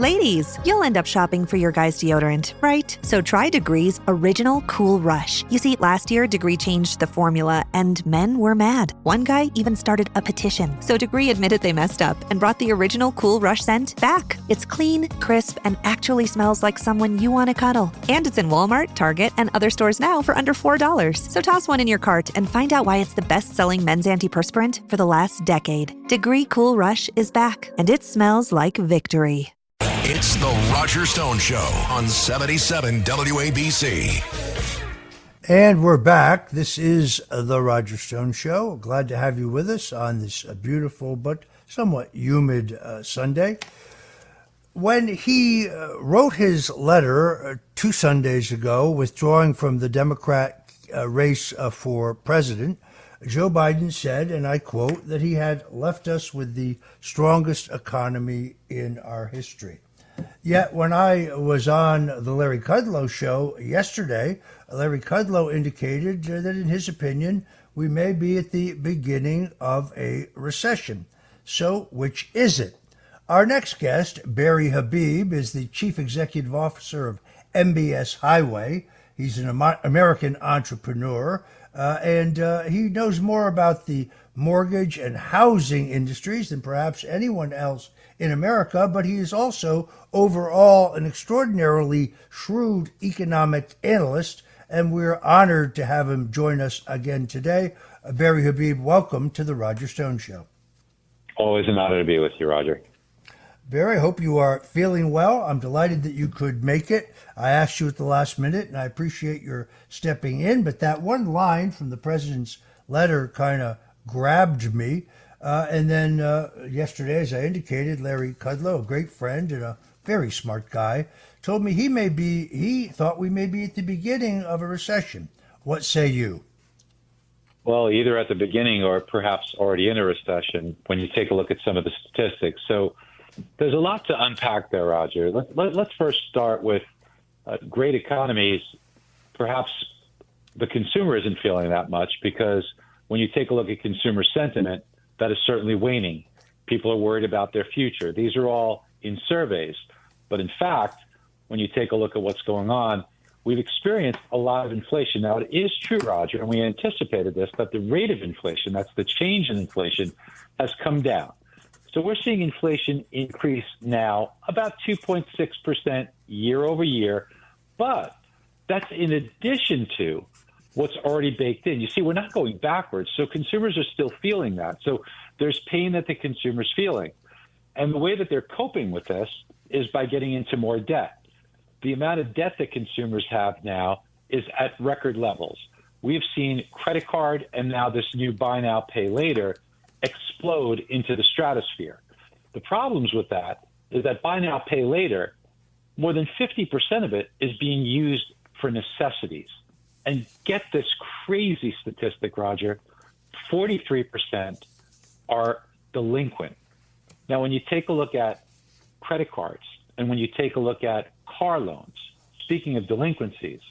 Ladies, you'll end up shopping for your guy's deodorant, right? So try Degree's Original Cool Rush. You see, last year, Degree changed the formula, and men were mad. One guy even started a petition. So Degree admitted they messed up and brought the Original Cool Rush scent back. It's clean, crisp, and actually smells like someone you want to cuddle. And it's in Walmart, Target, and other stores now for under $4. So toss one in your cart and find out why it's the best-selling men's antiperspirant for the last decade. Degree Cool Rush is back, and it smells like victory. It's the Roger Stone Show on 77 WABC. And we're back. This is the Roger Stone Show. Glad to have you with us on this beautiful but somewhat humid Sunday. When he wrote his letter 2 Sundays ago, withdrawing from the Democrat race for president, Joe Biden said, and I quote, that he had left us with the strongest economy in our history. Yet when I was on the Larry Kudlow show yesterday, Larry Kudlow indicated that in his opinion, we may be at the beginning of a recession. So which is it? Our next guest, Barry Habib, is the Chief Executive Officer of MBS Highway. He's an American entrepreneur, and he knows more about the mortgage and housing industries than perhaps anyone else in America, but he is also overall an extraordinarily shrewd economic analyst, and we're honored to have him join us again today. Barry Habib, welcome to the Roger Stone Show. Always an honor to be with you, Roger. Barry, I hope you are feeling well. I'm delighted that you could make it. I asked you at the last minute, and I appreciate your stepping in, but that one line from the president's letter kind of grabbed me. And then yesterday, as I indicated, Larry Kudlow, a great friend and a very smart guy, told me he thought we may be at the beginning of a recession. What say you? Well, either at the beginning or perhaps already in a recession when you take a look at some of the statistics. So there's a lot to unpack there, Roger. Let's first start with great economies. Perhaps the consumer isn't feeling that much because when you take a look at consumer sentiment, that is certainly waning. People are worried about their future. These are all in surveys. But in fact, when you take a look at what's going on, we've experienced a lot of inflation. Now, it is true, Roger, and we anticipated this, that the rate of inflation, that's the change in inflation, has come down. So we're seeing inflation increase now about 2.6% year over year, but that's in addition to what's already baked in. You see, we're not going backwards, so consumers are still feeling that. So there's pain that the consumer's feeling. And the way that they're coping with this is by getting into more debt. The amount of debt that consumers have now is at record levels. We've seen credit card and now this new buy now, pay later explode into the stratosphere. The problems with that is that buy now, pay later, more than 50% of it is being used for necessities. And get this crazy statistic, Roger, 43% are delinquent. Now, when you take a look at credit cards and when you take a look at car loans, speaking of delinquencies,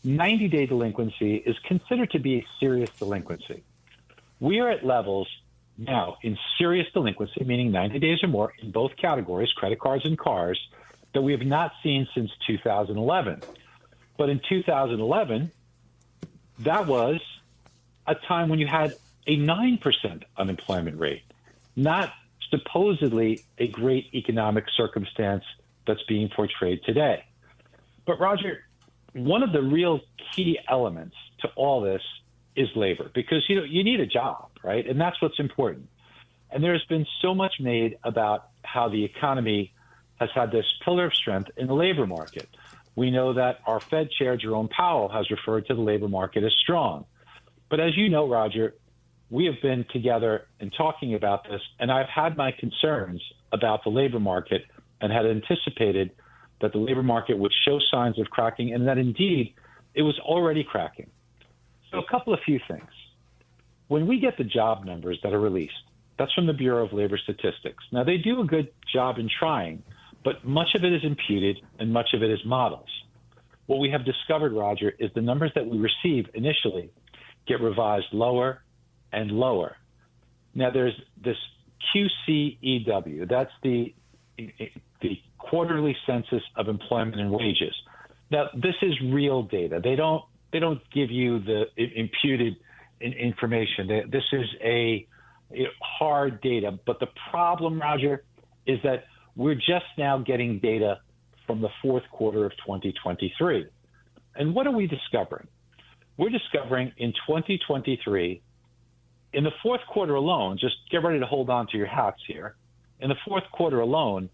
90-day delinquency is considered to be a serious delinquency. We are at levels now in serious delinquency, meaning 90 days or more in both categories, credit cards and cars, that we have not seen since 2011. But in 2011, that was a time when you had a 9% unemployment rate, not supposedly a great economic circumstance that's being portrayed today. But Roger, one of the real key elements to all this is labor, because you need a job, right? And that's what's important. And there's been so much made about how the economy has had this pillar of strength in the labor market. We know that our Fed Chair, Jerome Powell, has referred to the labor market as strong. But as you know, Roger, we have been together and talking about this, and I've had my concerns about the labor market and had anticipated that the labor market would show signs of cracking and that indeed it was already cracking. So a couple of few things. When we get the job numbers that are released, that's from the Bureau of Labor Statistics. Now, they do a good job in trying, but much of it is imputed and much of it is models. What we have discovered, Roger, is the numbers that we receive initially get revised lower and lower. Now, there's this QCEW. That's the quarterly census of employment and wages. Now, this is real data. They don't give you the imputed information. This is a hard data. But the problem, Roger, is that we're just now getting data from the fourth quarter of 2023. And what are we discovering? We're discovering in 2023, in the fourth quarter alone, just get ready to hold on to your hats here. In the fourth quarter alone,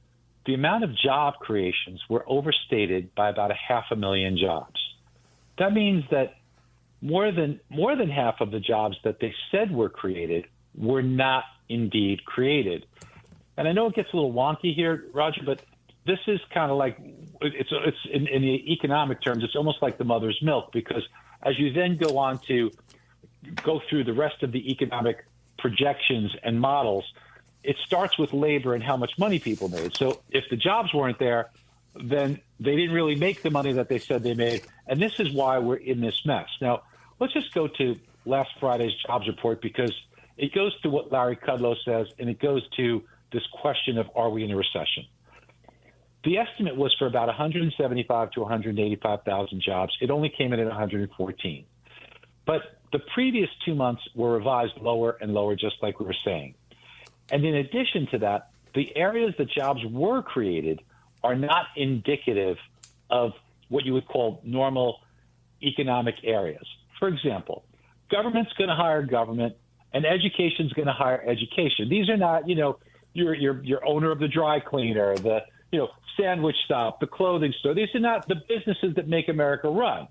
the amount of job creations were overstated by about 500,000 jobs. That means that more than half of the jobs that they said were created were not indeed created. And I know it gets a little wonky here, Roger, but this is kind of like it's in the economic terms, it's almost like the mother's milk, because as you then go on to go through the rest of the economic projections and models, it starts with labor and how much money people made. So if the jobs weren't there, then they didn't really make the money that they said they made. And this is why we're in this mess. Now, let's just go to last Friday's jobs report, because it goes to what Larry Kudlow says, and it goes to this question of, are we in a recession? The estimate was for about 175 to 185,000 jobs. It only came in at 114. But the previous 2 months were revised lower and lower, just like we were saying. And in addition to that, the areas that jobs were created are not indicative of what you would call normal economic areas. For example, government's going to hire government, and education's going to hire education. These are not, your owner of the dry cleaner, the sandwich shop, the clothing store. These are not the businesses that make America run.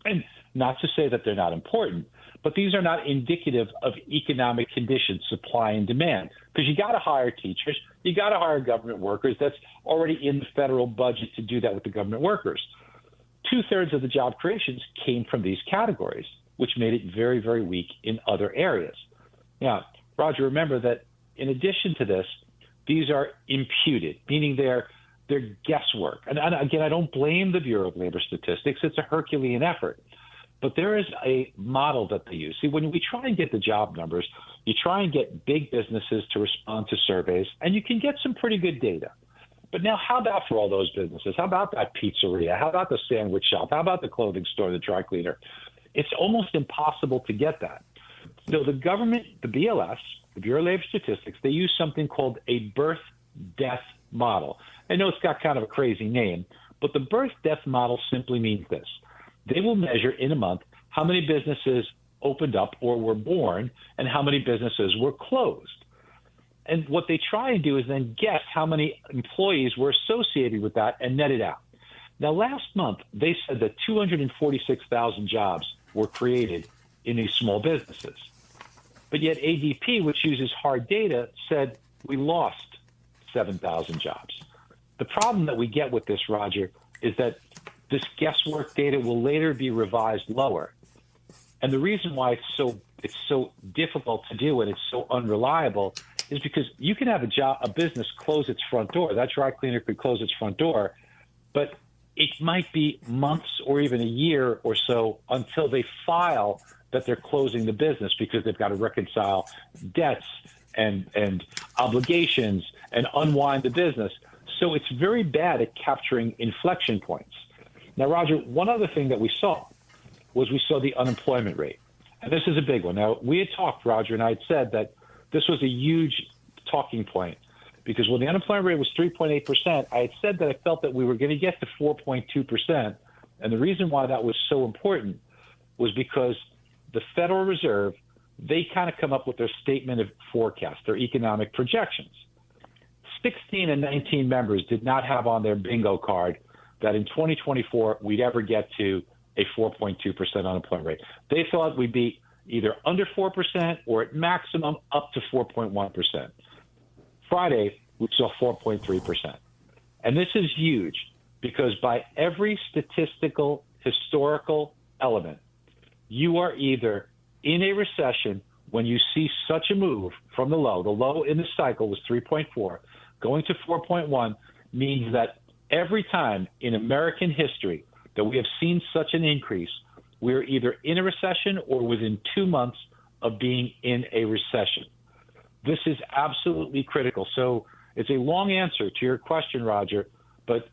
And not to say that they're not important, but these are not indicative of economic conditions, supply and demand, because you got to hire teachers, you got to hire government workers. That's already in the federal budget to do that with the government workers. 2/3 of the job creations came from these categories, which made it very, very weak in other areas. Now, Roger, remember that in addition to this, these are imputed, meaning they're guesswork. And again, I don't blame the Bureau of Labor Statistics. It's a Herculean effort. But there is a model that they use. See, when we try and get the job numbers, you try and get big businesses to respond to surveys, and you can get some pretty good data. But now how about for all those businesses? How about that pizzeria? How about the sandwich shop? How about the clothing store, the dry cleaner? It's almost impossible to get that. So the government, the BLS, the Bureau of Labor Statistics, they use something called a birth-death model. I know it's got kind of a crazy name, but the birth-death model simply means this. They will measure in a month how many businesses opened up or were born and how many businesses were closed. And what they try and do is then guess how many employees were associated with that and net it out. Now, last month, they said that 246,000 jobs were created in these small businesses. But yet ADP, which uses hard data, said we lost 7,000 jobs. The problem that we get with this, Roger, is that this guesswork data will later be revised lower. And the reason why it's so difficult to do and it's so unreliable is because you can have a business close its front door. That dry cleaner could close its front door, but it might be months or even a year or so until they file that they're closing the business, because they've got to reconcile debts and obligations and unwind the business. So it's very bad at capturing inflection points. Now, Roger, one other thing that we saw the unemployment rate. And this is a big one. Now, we had talked, Roger, and I had said that this was a huge talking point, because when the unemployment rate was 3.8%, I had said that I felt that we were going to get to 4.2%. And the reason why that was so important was because the Federal Reserve, they kind of come up with their statement of forecast, their economic projections. 16 and 19 members did not have on their bingo card that in 2024 we'd ever get to a 4.2% unemployment rate. They thought we'd be either under 4% or at maximum up to 4.1%. Friday, we saw 4.3%. And this is huge, because by every statistical, historical element, you are either in a recession when you see such a move from the low. The low in the cycle was 3.4. Going to 4.1 means that every time in American history that we have seen such an increase, we're either in a recession or within 2 months of being in a recession. This is absolutely critical. So it's a long answer to your question, Roger, but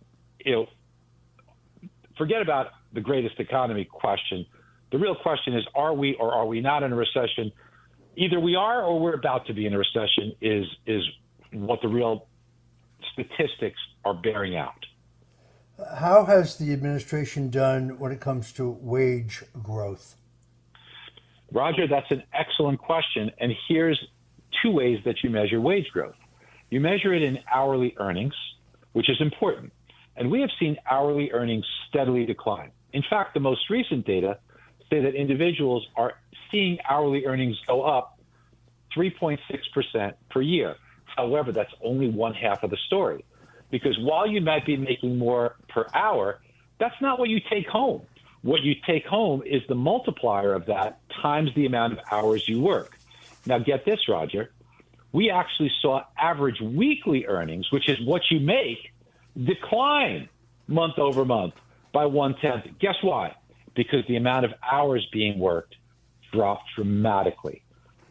forget about the greatest economy question. The real question is, are we or are we not in a recession? Either we are or we're about to be in a recession is what the real statistics are bearing out. How has the administration done when it comes to wage growth? Roger, that's an excellent question. And here's two ways that you measure wage growth. You measure it in hourly earnings, which is important. And we have seen hourly earnings steadily decline. In fact, the most recent data say that individuals are seeing hourly earnings go up 3.6% per year. However, that's only one half of the story. Because while you might be making more per hour, that's not what you take home. What you take home is the multiplier of that times the amount of hours you work. Now, get this, Roger. We actually saw average weekly earnings, which is what you make, decline month over month by 1/10. Guess why? Because the amount of hours being worked dropped dramatically.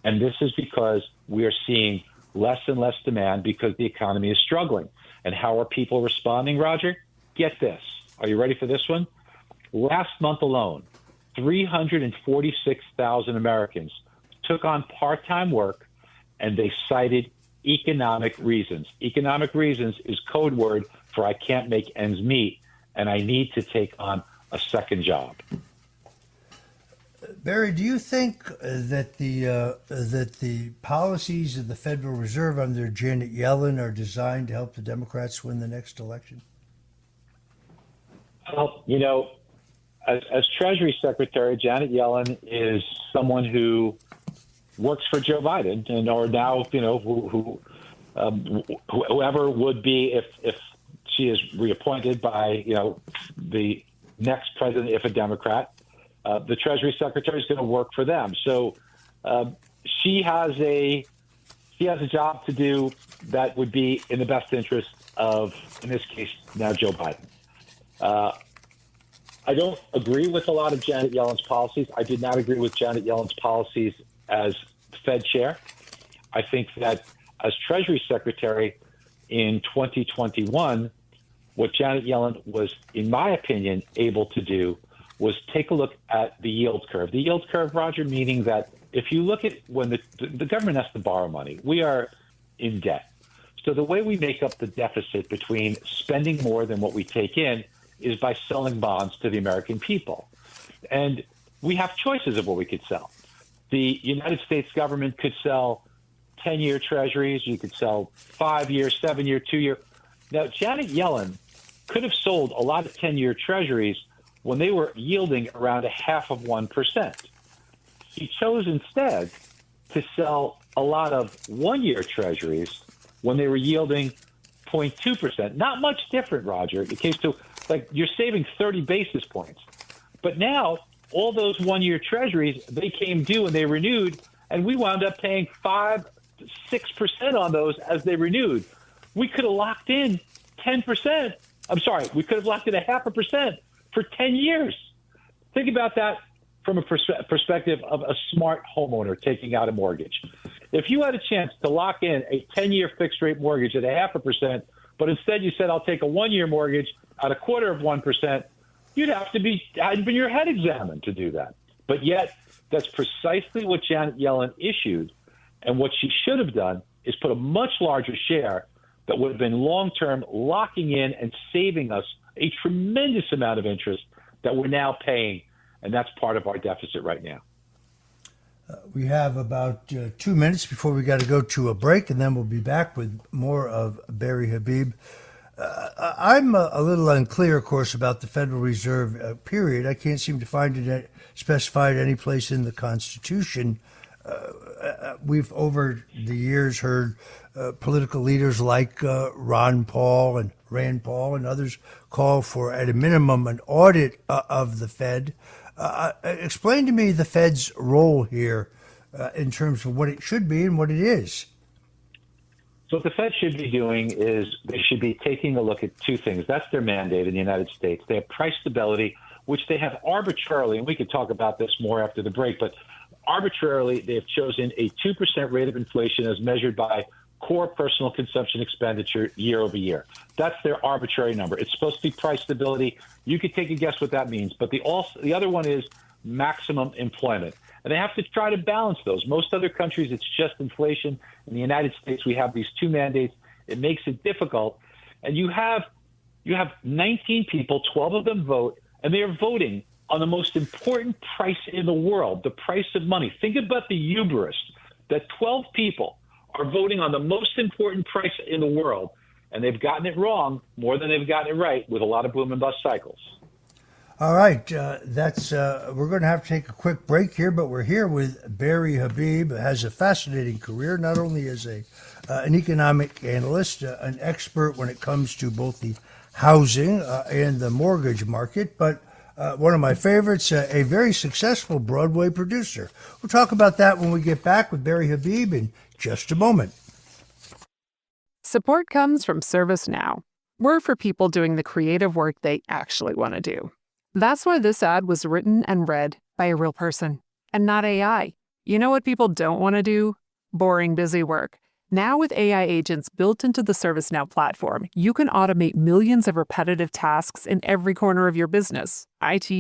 And this is because we are seeing less and less demand because the economy is struggling. And how are people responding, Roger? Get this. Are you ready for this one? Last month alone, 346,000 Americans took on part-time work, and they cited economic reasons. Economic reasons is code word for I can't make ends meet, and I need to take on a second job. Barry, do you think that the policies of the Federal Reserve under Janet Yellen are designed to help the Democrats win the next election? Well, as Treasury Secretary, Janet Yellen is someone who works for Joe Biden, and or now, whoever would be if she is reappointed by, the next president, if a Democrat, the Treasury Secretary is going to work for them. So she has a job to do that would be in the best interest of, in this case, now Joe Biden. I don't agree with a lot of Janet Yellen's policies. I did not agree with Janet Yellen's policies as Fed chair. I think that as Treasury Secretary in 2021, what Janet Yellen was, in my opinion, able to do was take a look at the yield curve. The yield curve, Roger, meaning that if you look at when the government has to borrow money, we are in debt. So the way we make up the deficit between spending more than what we take in is by selling bonds to the American people. And we have choices of what we could sell. The United States government could sell 10-year treasuries. You could sell 5-year, 7-year, 2-year. Now, Janet Yellen could have sold a lot of 10-year treasuries when they were yielding around 0.5%. She chose instead to sell a lot of 1-year treasuries when they were yielding 0.2%. Not much different, Roger. It came to, you're saving 30 basis points. But now, all those 1-year treasuries, they came due and they renewed, and we wound up paying 5-6% on those as they renewed. We could have locked in 10%. I'm sorry, we could have locked in 0.5% for 10 years. Think about that from a perspective of a smart homeowner taking out a mortgage. If you had a chance to lock in a 10-year fixed rate mortgage at 0.5%, but instead you said, I'll take a 1-year mortgage at 0.25%, you'd have to be having your head examined to do that. But yet, that's precisely what Janet Yellen issued. And what she should have done is put a much larger share that would have been long-term, locking in and saving us a tremendous amount of interest that we're now paying. And that's part of our deficit right now. We have about 2 minutes before we got to go to a break, and then we'll be back with more of Barry Habib. I'm a little unclear, of course, about the Federal Reserve period. I can't seem to find it specified any place in the Constitution. We've, over the years, heard political leaders like Ron Paul and Rand Paul and others call for, at a minimum, an audit of the Fed. Explain to me the Fed's role here in terms of what it should be and what it is. So what the Fed should be doing is they should be taking a look at two things. That's their mandate in the United States. They have price stability, which they have arbitrarily, and we could talk about this more after the break, but arbitrarily they have chosen a 2% rate of inflation as measured by core personal consumption expenditure year over year. That's their arbitrary number. It's supposed to be price stability. You could take a guess what that means. But the other one is maximum employment. And they have to try to balance those. Most other countries, it's just inflation. In the United States, we have these two mandates. It makes it difficult. And you have 19 people, 12 of them vote, and they are voting on the most important price in the world, the price of money. Think about the hubris that 12 people are voting on the most important price in the world, and they've gotten it wrong more than they've gotten it right with a lot of boom and bust cycles. All right, we're going to have to take a quick break here, but we're here with Barry Habib, who has a fascinating career, not only as an economic analyst, an expert when it comes to both the housing and the mortgage market, but one of my favorites, a very successful Broadway producer. We'll talk about that when we get back with Barry Habib in just a moment. Support comes from ServiceNow. We're for people doing the creative work they actually want to do. That's why this ad was written and read by a real person and not AI. You know what people don't want to do? Boring, busy work. Now with AI agents built into the ServiceNow platform, you can automate millions of repetitive tasks in every corner of your business, IT,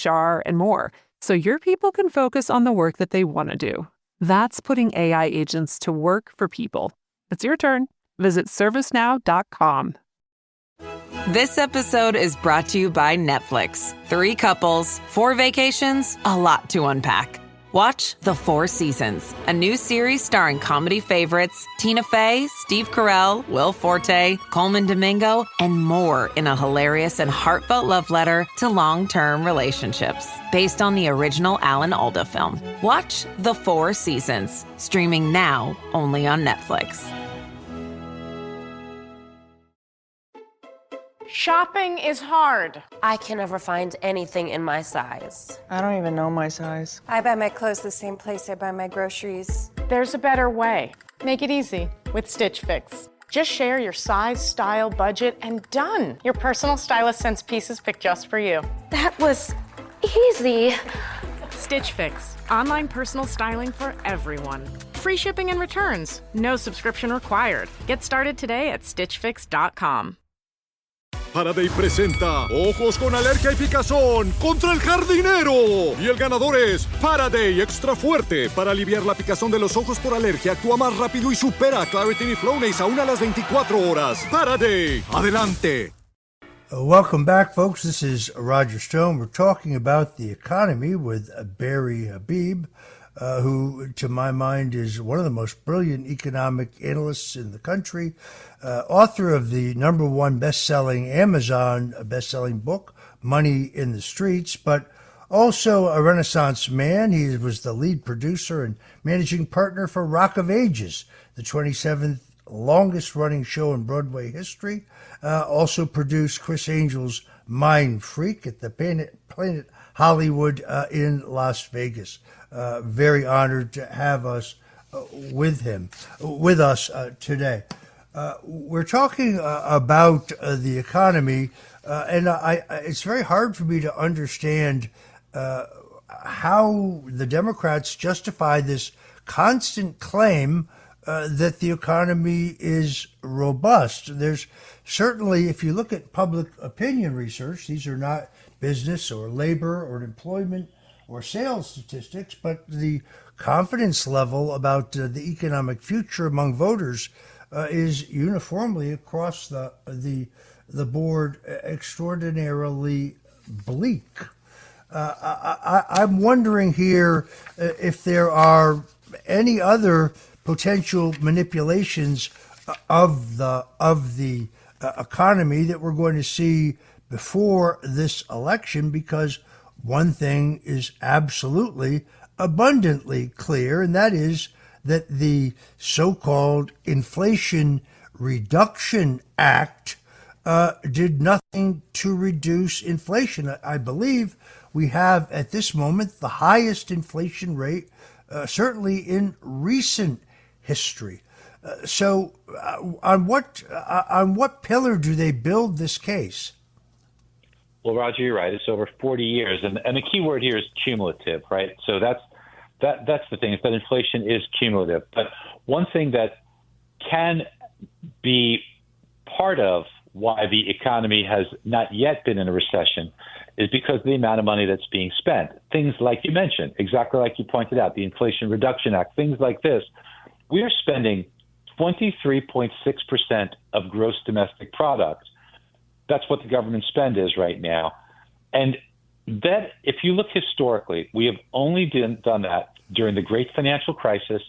HR, and more, so your people can focus on the work that they want to do. That's putting AI agents to work for people. It's your turn. Visit ServiceNow.com. This episode is brought to you by Netflix. 3 couples, 4 vacations, a lot to unpack. Watch The 4 Seasons, a new series starring comedy favorites Tina Fey, Steve Carell, Will Forte, Coleman Domingo, and more in a hilarious and heartfelt love letter to long-term relationships. Based on the original Alan Alda film. Watch The 4 Seasons, streaming now only on Netflix. Shopping is hard. I can never find anything in my size. I don't even know my size. I buy my clothes the same place I buy my groceries. There's a better way. Make it easy with Stitch Fix. Just share your size, style, budget, and done. Your personal stylist sends pieces picked just for you. That was easy. Stitch Fix. Online personal styling for everyone. Free shipping and returns. No subscription required. Get started today at stitchfix.com. Faraday presenta Ojos con Alergia y Picazón contra el jardinero. Y el ganador es Faraday Extra Fuerte. Para aliviar la picazón de los ojos por alergia, actúa más rápido y supera a Claritin y Flonase aún a las 24 horas. Faraday, adelante. Welcome back, folks. This is Roger Stone. We're talking about the economy with Barry Habib, who, to my mind, is one of the most brilliant economic analysts in the country, author of the #1 best-selling Amazon best-selling book, Money in the Streets, but also a Renaissance man. He was the lead producer and managing partner for Rock of Ages, the 27th longest-running show in Broadway history. Also produced Chris Angel's Mind Freak at the Planet Hollywood in Las Vegas. Very honored to have us with us today. We're talking about the economy, and it's very hard for me to understand how the Democrats justify this constant claim that the economy is robust. There's certainly, if you look at public opinion research, these are not business or labor or employment or sales statistics, but the confidence level about the economic future among voters is uniformly across the board extraordinarily bleak. I'm wondering here if there are any other potential manipulations of the economy that we're going to see before this election, because one thing is absolutely abundantly clear, and that is that the so-called Inflation Reduction Act did nothing to reduce inflation. I believe we have at this moment the highest inflation rate, certainly in recent history. So on what pillar do they build this case? Well, Roger, you're right. It's over 40 years, and the key word here is cumulative, right? So that's the thing, is that inflation is cumulative. But one thing that can be part of why the economy has not yet been in a recession is because of the amount of money that's being spent. Things like you mentioned, exactly like you pointed out, the Inflation Reduction Act, things like this. We are spending 23.6% of gross domestic product. That's what the government spend is right now. And that, if you look historically, we have only done that during the Great Financial Crisis,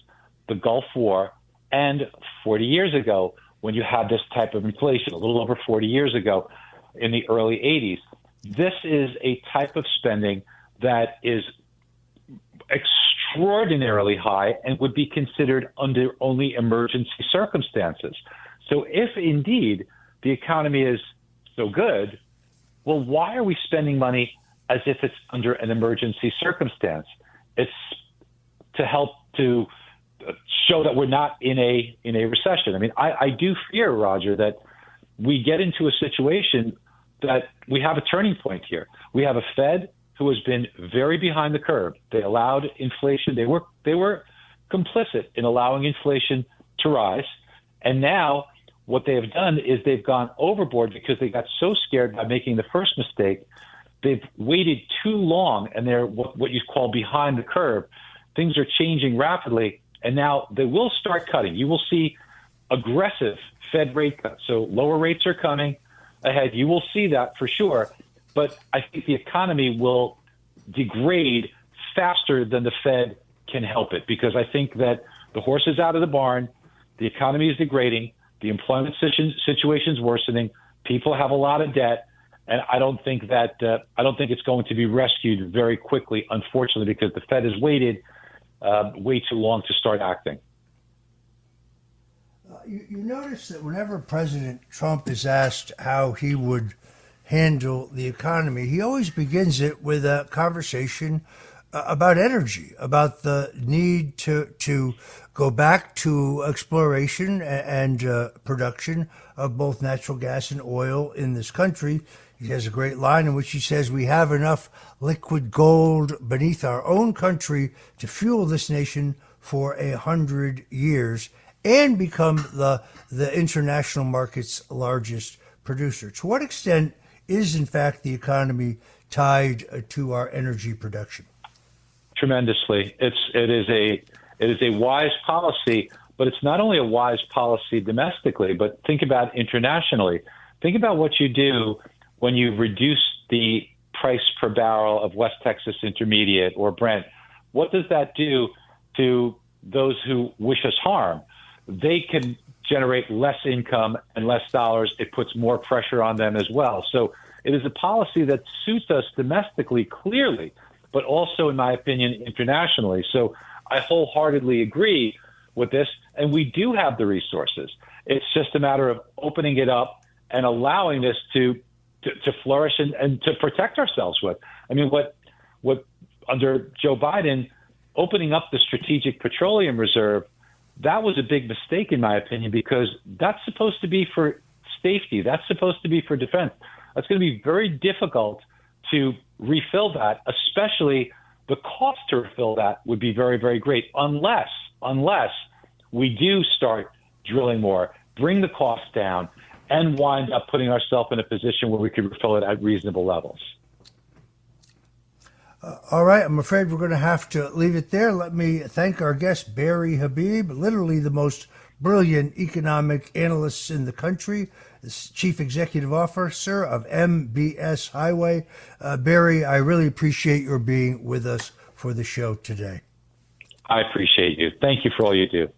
the Gulf War, and 40 years ago when you had this type of inflation, a little over 40 years ago in the early 80s. This is a type of spending that is extraordinarily high and would be considered under only emergency circumstances. So if indeed the economy is so good, well, why are we spending money as if it's under an emergency circumstance? It's to help to show that we're not in a recession. I mean, I do fear, Roger, that we get into a situation that we have a turning point here. We have a Fed who has been very behind the curve. They allowed inflation. They were complicit in allowing inflation to rise. And now what they have done is they've gone overboard because they got so scared by making the first mistake. They've waited too long, and they're what you call behind the curve. Things are changing rapidly, and now they will start cutting. You will see aggressive Fed rate cuts. So lower rates are coming ahead. You will see that for sure. But I think the economy will degrade faster than the Fed can help it, because I think that the horse is out of the barn. The economy is degrading. The employment situation is worsening. People have a lot of debt. And I don't think it's going to be rescued very quickly, unfortunately, because the Fed has waited way too long to start acting. You notice that whenever President Trump is asked how he would handle the economy, he always begins it with a conversation about energy, about the need to go back to exploration and production of both natural gas and oil in this country. He has a great line in which he says, "We have enough liquid gold beneath our own country to fuel this nation for 100 years and become the international market's largest producer." To what extent is, in fact, the economy tied to our energy production? Tremendously. It is a wise policy, but it's not only a wise policy domestically, but think about internationally. Think about what you do when you reduce the price per barrel of West Texas Intermediate or Brent. What does that do to those who wish us harm? They can generate less income and less dollars. It puts more pressure on them as well. So it is a policy that suits us domestically, clearly, but also, in my opinion, internationally. So I wholeheartedly agree with this, and we do have the resources. It's just a matter of opening it up and allowing this to flourish and to protect ourselves with. I mean, what under Joe Biden, opening up the Strategic Petroleum Reserve, that was a big mistake, in my opinion, because that's supposed to be for safety. That's supposed to be for defense. That's going to be very difficult to refill that, especially the cost to refill that would be very, very great unless we do start drilling more, bring the cost down, and wind up putting ourselves in a position where we could refill it at reasonable levels. All right, I'm afraid we're going to have to leave it there. Let me thank our guest, Barry Habib, literally the most brilliant economic analyst in the country, Chief Executive Officer of MBS Highway. Barry, I really appreciate your being with us for the show today. I appreciate you. Thank you for all you do.